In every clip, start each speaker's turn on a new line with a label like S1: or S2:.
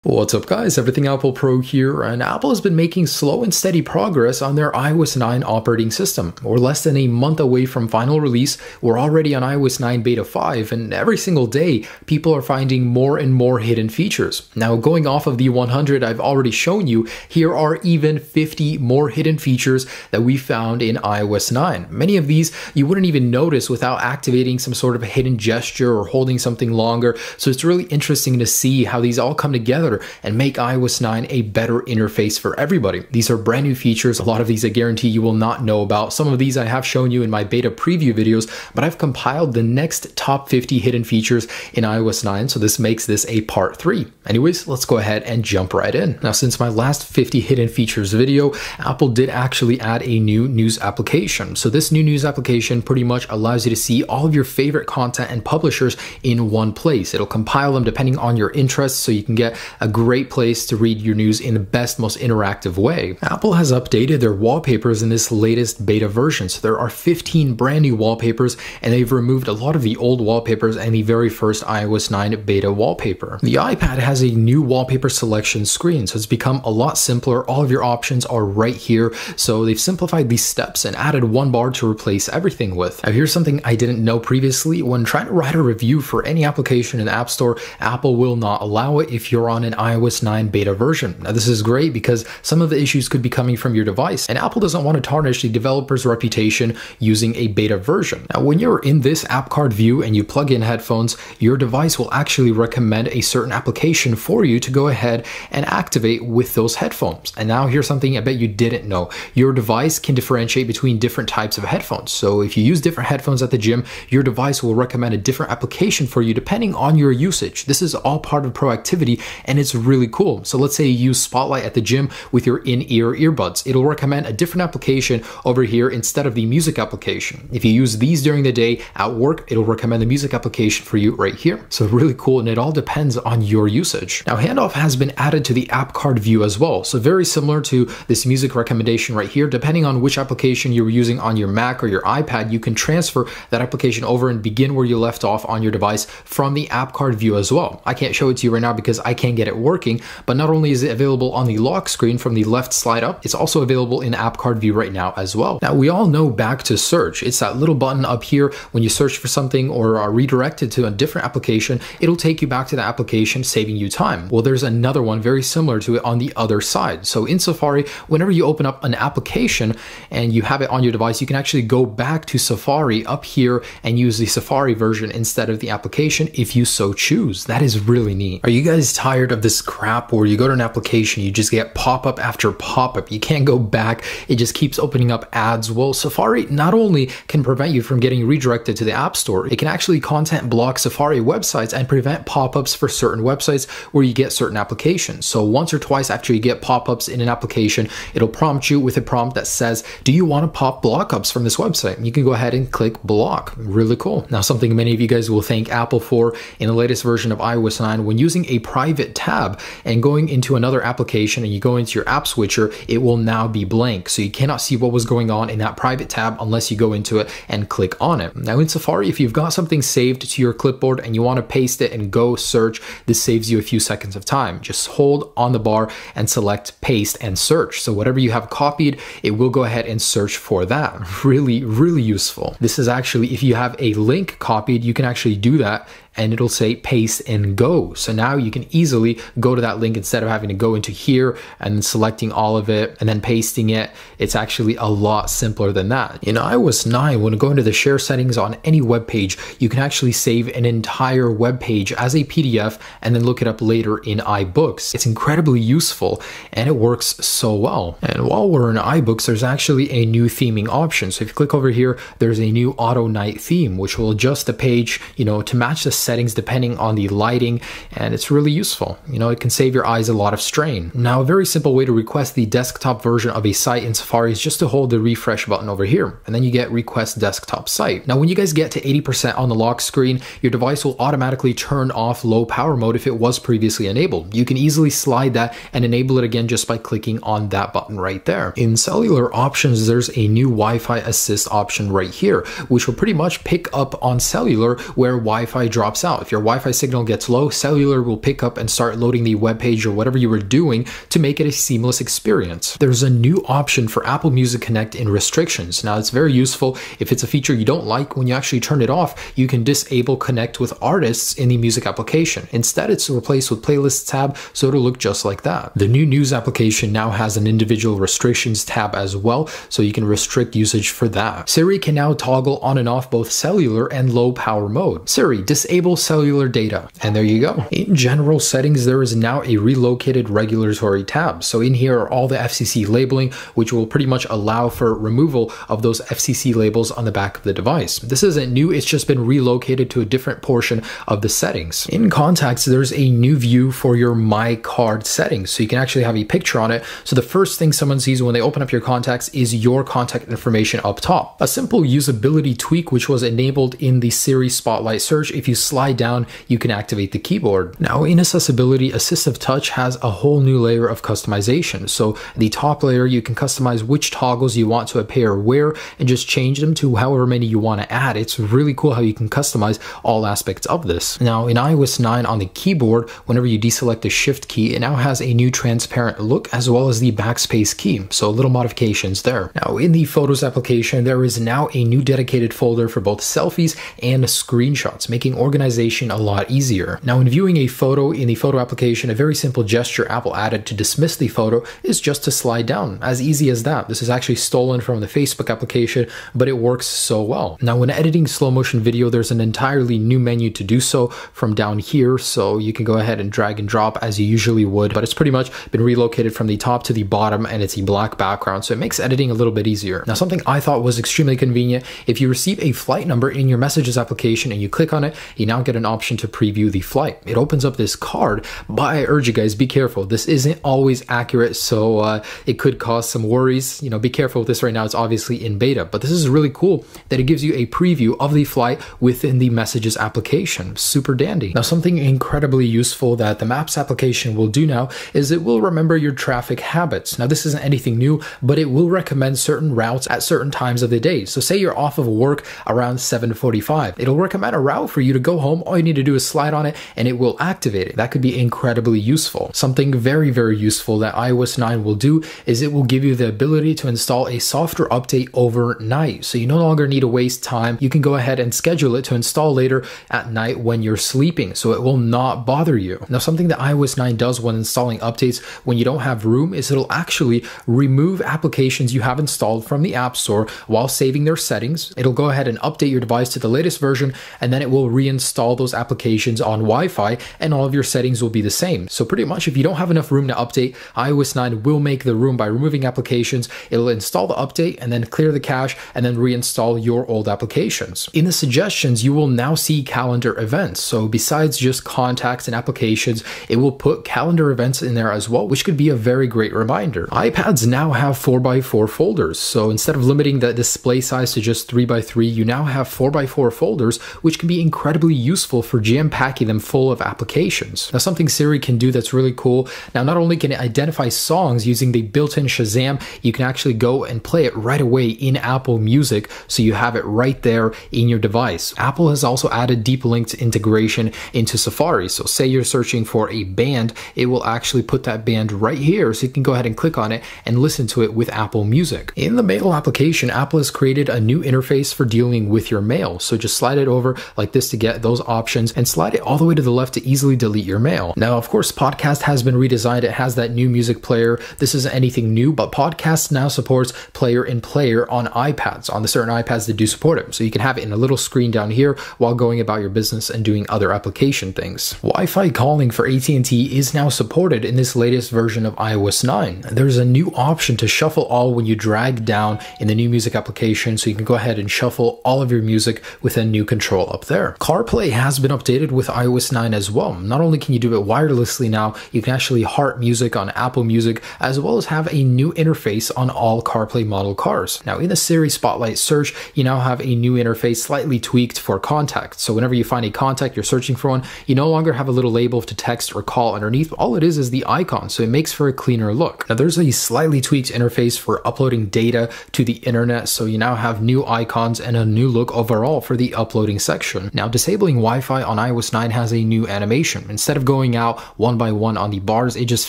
S1: What's up guys, Everything Apple Pro here, and Apple has been making slow and steady progress on their iOS 9 operating system. We're less than a month away from final release, we're already on iOS 9 Beta 5, and every single day, people are finding more and more hidden features. Now, going off of the 100 I've already shown you, here are even 50 more hidden features that we found in iOS 9. Many of these you wouldn't even notice without activating some sort of a hidden gesture or holding something longer, so it's really interesting to see how these all come together and make iOS 9 a better interface for everybody. These are brand new features. A lot of these I guarantee you will not know about. Some of these I have shown you in my beta preview videos, but I've compiled the next top 50 hidden features in iOS 9, so this makes this a part 3. Anyways, let's go ahead and jump right in. Now, since my last 50 hidden features video, Apple did actually add a new news application. So this new news application pretty much allows you to see all of your favorite content and publishers in one place. It'll compile them depending on your interests, so you can get a great place to read your news in the best, most interactive way. Apple has updated their wallpapers in this latest beta version. So there are 15 brand new wallpapers, and they've removed a lot of the old wallpapers and the very first iOS 9 beta wallpaper. The iPad has a new wallpaper selection screen, so it's become a lot simpler. All of your options are right here. So they've simplified these steps and added one bar to replace everything with. Now, here's something I didn't know previously. When trying to write a review for any application in the App Store, Apple will not allow it if you're on an iOS 9 beta version. Now, this is great because some of the issues could be coming from your device, and Apple doesn't want to tarnish the developer's reputation using a beta version. Now, when you're in this app card view and you plug in headphones, your device will actually recommend a certain application for you to go ahead and activate with those headphones. And now here's something I bet you didn't know. Your device can differentiate between different types of headphones. So if you use different headphones at the gym, your device will recommend a different application for you depending on your usage. This is all part of proactivity, and it's really cool. So let's say you use Spotlight at the gym with your in-ear earbuds. It'll recommend a different application over here instead of the music application. If you use these during the day at work, it'll recommend the music application for you right here. So really cool, and it all depends on your usage. Now, handoff has been added to the app card view as well. So very similar to this music recommendation right here, depending on which application you're using on your Mac or your iPad, you can transfer that application over and begin where you left off on your device from the app card view as well. I can't show it to you right now because I can't get it working, but not only is it available on the lock screen from the left slide up, it's also available in app card view right now as well. Now, we all know back to search. It's that little button up here when you search for something or are redirected to a different application, it'll take you back to the application, saving you time. Well, there's another one very similar to it on the other side. So in Safari, whenever you open up an application and you have it on your device, you can actually go back to Safari up here and use the Safari version instead of the application if you so choose. That is really neat. Are you guys tired of this crap where you go to an application, you just get pop-up after pop-up, you can't go back, it just keeps opening up ads? Well, Safari not only can prevent you from getting redirected to the App Store, it can actually content block Safari websites and prevent pop-ups for certain websites where you get certain applications. So once or twice after you get pop-ups in an application, it'll prompt you with a prompt that says, do you want to pop block-ups from this website? And you can go ahead and click block. Really cool. Now, something many of you guys will thank Apple for in the latest version of iOS 9, when using a private tab and going into another application and you go into your app switcher, it will now be blank. So you cannot see what was going on in that private tab unless you go into it and click on it. Now in Safari, if you've got something saved to your clipboard and you want to paste it and go search, this saves you a few seconds of time. Just hold on the bar and select paste and search. So whatever you have copied, it will go ahead and search for that. Really, really useful. This is actually, if you have a link copied, you can actually do that and it'll say paste and go. So now you can easily go to that link instead of having to go into here and selecting all of it and then pasting it. It's actually a lot simpler than that. In iOS 9, when you go into the share settings on any web page, you can actually save an entire web page as a PDF and then look it up later in iBooks. It's incredibly useful and it works so well. And while we're in iBooks, there's actually a new theming option. So if you click over here, there's a new auto night theme, which will adjust the page, to match the settings depending on the lighting, and it's really useful. It can save your eyes a lot of strain. Now, a very simple way to request the desktop version of a site in Safari is just to hold the refresh button over here, and then you get request desktop site. Now, when you guys get to 80% on the lock screen, your device will automatically turn off low power mode if it was previously enabled. You can easily slide that and enable it again just by clicking on that button right there. In cellular options, there's a new Wi-Fi assist option right here, which will pretty much pick up on cellular where Wi-Fi drops drops out. If your Wi-Fi signal gets low, cellular will pick up and start loading the web page or whatever you were doing to make it a seamless experience. There's a new option for Apple Music Connect in restrictions. Now, it's very useful. If it's a feature you don't like, when you actually turn it off, you can disable Connect with artists in the music application. Instead, it's replaced with Playlists tab, so it'll look just like that. The new News application now has an individual restrictions tab as well, so you can restrict usage for that. Siri can now toggle on and off both cellular and low power mode. Siri, disable cellular data. And there you go. In general settings, there is now a relocated regulatory tab. So in here are all the FCC labeling, which will pretty much allow for removal of those FCC labels on the back of the device. This isn't new, it's just been relocated to a different portion of the settings. In contacts, there's a new view for your My Card settings, so you can actually have a picture on it. So the first thing someone sees when they open up your contacts is your contact information up top. A simple usability tweak which was enabled in the Siri Spotlight search. If you slide down, you can activate the keyboard. Now in accessibility, Assistive Touch has a whole new layer of customization. So the top layer, you can customize which toggles you want to appear where and just change them to however many you want to add. It's really cool how you can customize all aspects of this. Now in iOS 9 on the keyboard, whenever you deselect the Shift key, it now has a new transparent look as well as the backspace key. So little modifications there. Now in the Photos application, there is now a new dedicated folder for both selfies and screenshots, making organization a lot easier. Now when viewing a photo in the Photo application, a very simple gesture Apple added to dismiss the photo is just to slide down. As easy as that. This is actually stolen from the Facebook application, but it works so well. Now when editing slow motion video, there's an entirely new menu to do so from down here, so you can go ahead and drag and drop as you usually would, but it's pretty much been relocated from the top to the bottom and it's a black background, so it makes editing a little bit easier. Now something I thought was extremely convenient, if you receive a flight number in your Messages application and you click on it, you now get an option to preview the flight. It opens up this card, but I urge you guys, be careful. This isn't always accurate, so it could cause some worries. You know, be careful with this right now. It's obviously in beta, but this is really cool that it gives you a preview of the flight within the Messages application. Super dandy. Now something incredibly useful that the Maps application will do now is it will remember your traffic habits. Now this isn't anything new, but it will recommend certain routes at certain times of the day. So say you're off of work around 7:45. It'll recommend a route for you to go home. All you need to do is slide on it and it will activate it. That could be incredibly useful. Something very, very useful that iOS 9 will do is it will give you the ability to install a software update overnight. So you no longer need to waste time. You can go ahead and schedule it to install later at night when you're sleeping, so it will not bother you. Now something that iOS 9 does when installing updates when you don't have room is it'll actually remove applications you have installed from the App Store while saving their settings. It'll go ahead and update your device to the latest version, and then it will reinstall those applications on Wi-Fi and all of your settings will be the same. So pretty much if you don't have enough room to update, iOS 9 will make the room by removing applications. It'll install the update and then clear the cache and then reinstall your old applications. In the suggestions, you will now see calendar events. So besides just contacts and applications, it will put calendar events in there as well, which could be a very great reminder. iPads now have 4x4 folders. So instead of limiting the display size to just 3x3, you now have 4x4 folders, which can be incredibly useful for jam-packing them full of applications. Now something Siri can do that's really cool. Now not only can it identify songs using the built-in Shazam, you can actually go and play it right away in Apple Music, so you have it right there in your device. Apple has also added deep linked integration into Safari. So say you're searching for a band, it will actually put that band right here, so you can go ahead and click on it and listen to it with Apple Music. In the Mail application, Apple has created a new interface for dealing with your mail. So just slide it over like this to get those options and slide it all the way to the left to easily delete your mail. Now, of course, Podcast has been redesigned. It has that new music player. This isn't anything new, but Podcast now supports player in player on iPads, on the certain iPads that do support it. So you can have it in a little screen down here while going about your business and doing other application things. Wi-Fi calling for AT&T is now supported in this latest version of iOS 9. There's a new option to shuffle all when you drag down in the new music application, so you can go ahead and shuffle all of your music with a new control up there. CarPlay has been updated with iOS 9 as well. Not only can you do it wirelessly now, you can actually heart music on Apple Music, as well as have a new interface on all CarPlay model cars. Now in the Siri Spotlight search, you now have a new interface slightly tweaked for contacts. So whenever you find a contact, you're searching for one, you no longer have a little label to text or call underneath. All it is the icon, so it makes for a cleaner look. Now there's a slightly tweaked interface for uploading data to the internet, so you now have new icons and a new look overall for the uploading section. Now disabling disabling Wi-Fi on iOS 9 has a new animation. Instead of going out one by one on the bars, it just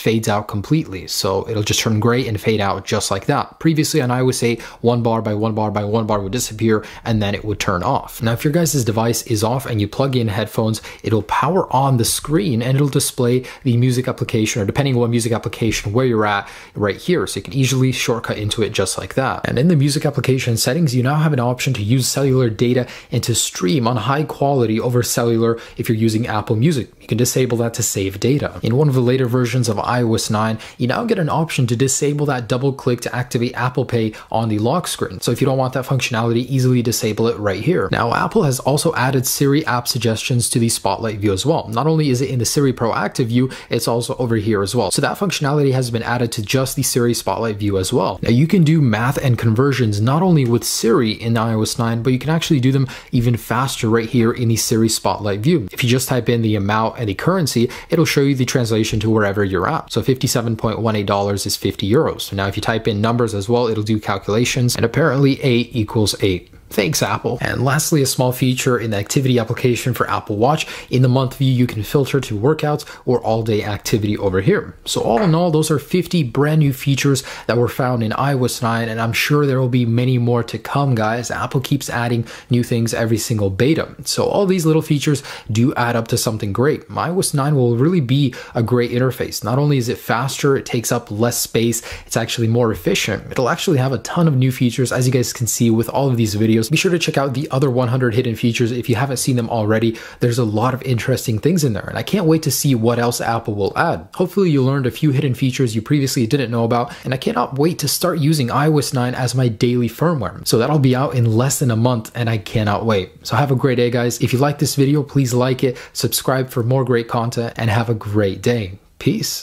S1: fades out completely. So it'll just turn gray and fade out just like that. Previously on iOS 8, one bar by one bar by one bar would disappear and then it would turn off. Now, if your guys' device is off and you plug in headphones, it'll power on the screen and it'll display the music application, or depending on what music application where you're at, right here. So you can easily shortcut into it just like that. And in the music application settings, you now have an option to use cellular data and to stream on high quality over cellular if you're using Apple Music. You can disable that to save data. In one of the later versions of iOS 9, you now get an option to disable that double click to activate Apple Pay on the lock screen. So if you don't want that functionality, easily disable it right here. Now, Apple has also added Siri app suggestions to the Spotlight view as well. Not only is it in the Siri Proactive view, it's also over here as well. So that functionality has been added to just the Siri Spotlight view as well. Now, you can do math and conversions not only with Siri in iOS 9, but you can actually do them even faster right here in the Siri Spotlight view. If you just type in the amount and the currency, it'll show you the translation to wherever you're at. So $57.18 is 50 euros. So now if you type in numbers as well, it'll do calculations, and apparently 8 equals 8. Thanks, Apple. And lastly, a small feature in the activity application for Apple Watch. In the month view, you can filter to workouts or all-day activity over here. So all in all, those are 50 brand new features that were found in iOS 9, and I'm sure there will be many more to come, guys. Apple keeps adding new things every single beta. So all these little features do add up to something great. iOS 9 will really be a great interface. Not only is it faster, it takes up less space, it's actually more efficient. It'll actually have a ton of new features, as you guys can see with all of these videos. Be sure to check out the other 100 hidden features if you haven't seen them already. There's a lot of interesting things in there, and I can't wait to see what else Apple will add. Hopefully you learned a few hidden features you previously didn't know about, and I cannot wait to start using iOS 9 as my daily firmware. So that'll be out in less than a month, and I cannot wait. So have a great day, guys. If you like this video, please like it, subscribe for more great content, and have a great day. Peace.